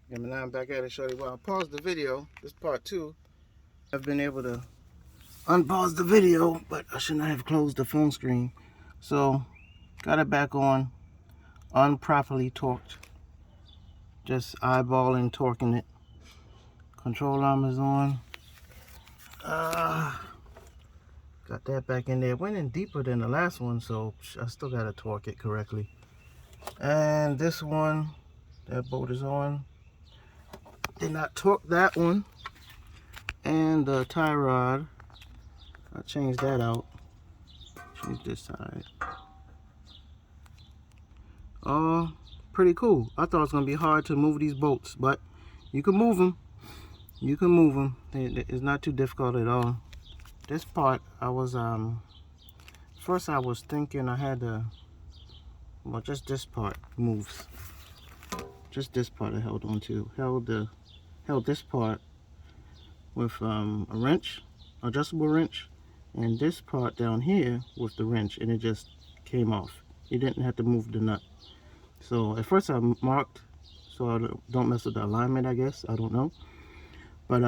Yeah, now I'm back at it, shorty. Well, I paused the video. This part 2. I've been able to unpause the video, but I should not have closed the phone screen. So, got it back on, unproperly torqued. Just eyeballing, torquing it. Control arm is on. Got that back in there. Went in deeper than the last one, so I still gotta torque it correctly. And this one, that bolt is on. Did not torque that one. And the tie rod, I changed that out. Change this side. Pretty cool. I thought it was gonna be hard to move these bolts, but you can move them. You can move them. It's not too difficult at all. This part, I was first I was thinking I had to, well, just this part moves. Just this part I held on to. Held this part with a wrench, adjustable wrench, and this part down here with the wrench, and it just came off. You didn't have to move the nut. So at first I marked so I don't mess with the alignment, I guess. I don't know. But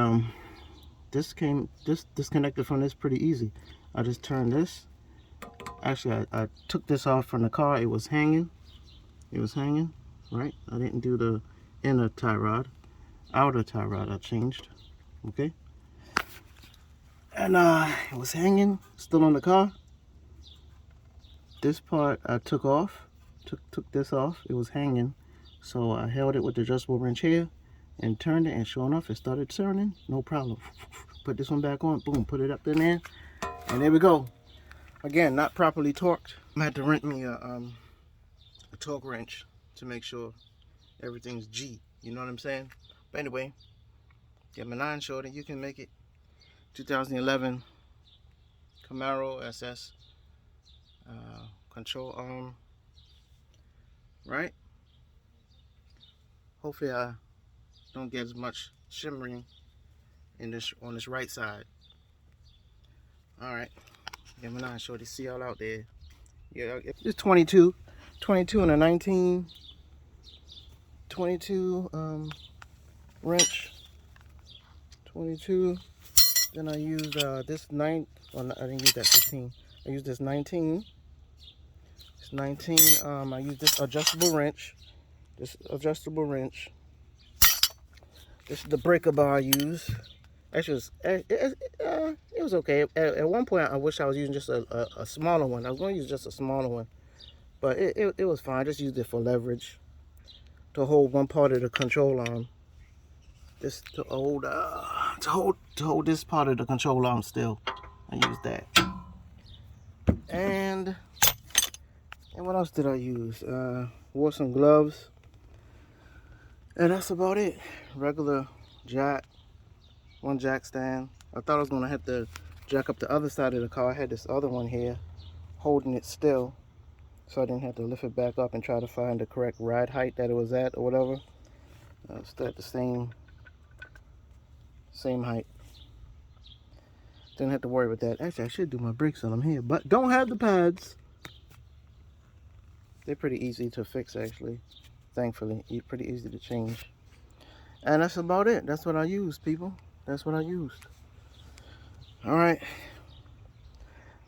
this disconnected from this pretty easy. I just turned this. Actually, I took this off from the car. It was hanging. It was hanging, right? I didn't do the inner tie rod. Outer tie rod I changed. Okay. And it was hanging, still on the car. This part I took off. Took this off. It was hanging. So I held it with the adjustable wrench here and turned it, and sure enough, it started turning. No problem. Put this one back on. Boom. Put it up in there. And there we go. Again, not properly torqued. I had to rent me a torque wrench to make sure everything's G. You know what I'm saying? But anyway, get my 9 shorty. You can make it. 2011 Camaro SS Control Arm. Right? Hopefully I don't get as much shimmering in this on this right side. All right. Get my 9 shorty. See y'all out there. Yeah, it's 22 and a 19. 22 wrench. 22. Then I used this 9. Well, no, I didn't use that 15. I used this 19. It's 19. I used this adjustable wrench. This adjustable wrench. This is the breaker bar I used. Actually, it was okay. At one point, I wish I was using just a smaller one. I was going to use just a smaller one, but it was fine. I just used it for leverage to hold one part of the control arm. Just to hold this part of the control arm still. I used that. And what else did I use? Wore some gloves. And that's about it. Regular jack. One jack stand. I thought I was going to have to jack up the other side of the car. I had this other one here holding it still, so I didn't have to lift it back up and try to find the correct ride height that it was at or whatever. Still at the same height. Didn't have to worry about that. Actually, I should do my brakes on them here, but don't have the pads. They're pretty easy to fix, actually. Thankfully, pretty easy to change. And that's about it. That's what I used, people. That's what I used. All right.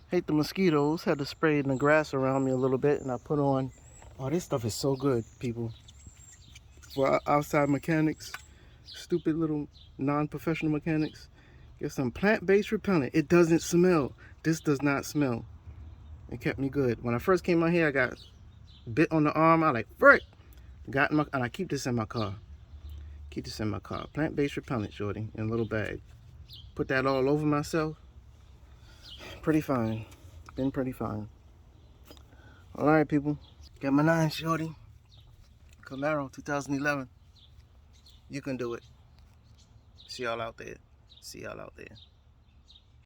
Hate the mosquitoes. Had to spray in the grass around me a little bit, and I put on. Oh, this stuff is so good, people. For outside mechanics, stupid little non-professional mechanics, get some plant-based repellent. It doesn't smell. This does not smell. It kept me good. When I first came out here, I got bit on the arm. I like, frick. Got in my, and I keep this in my car. Keep this in my car. Plant-based repellent, shorty, in a little bag. Put that all over myself. Pretty fine. Been pretty fine. All right, people. Got my 9 shorty. Camaro 2011. You can do it. See y'all out there. See y'all out there.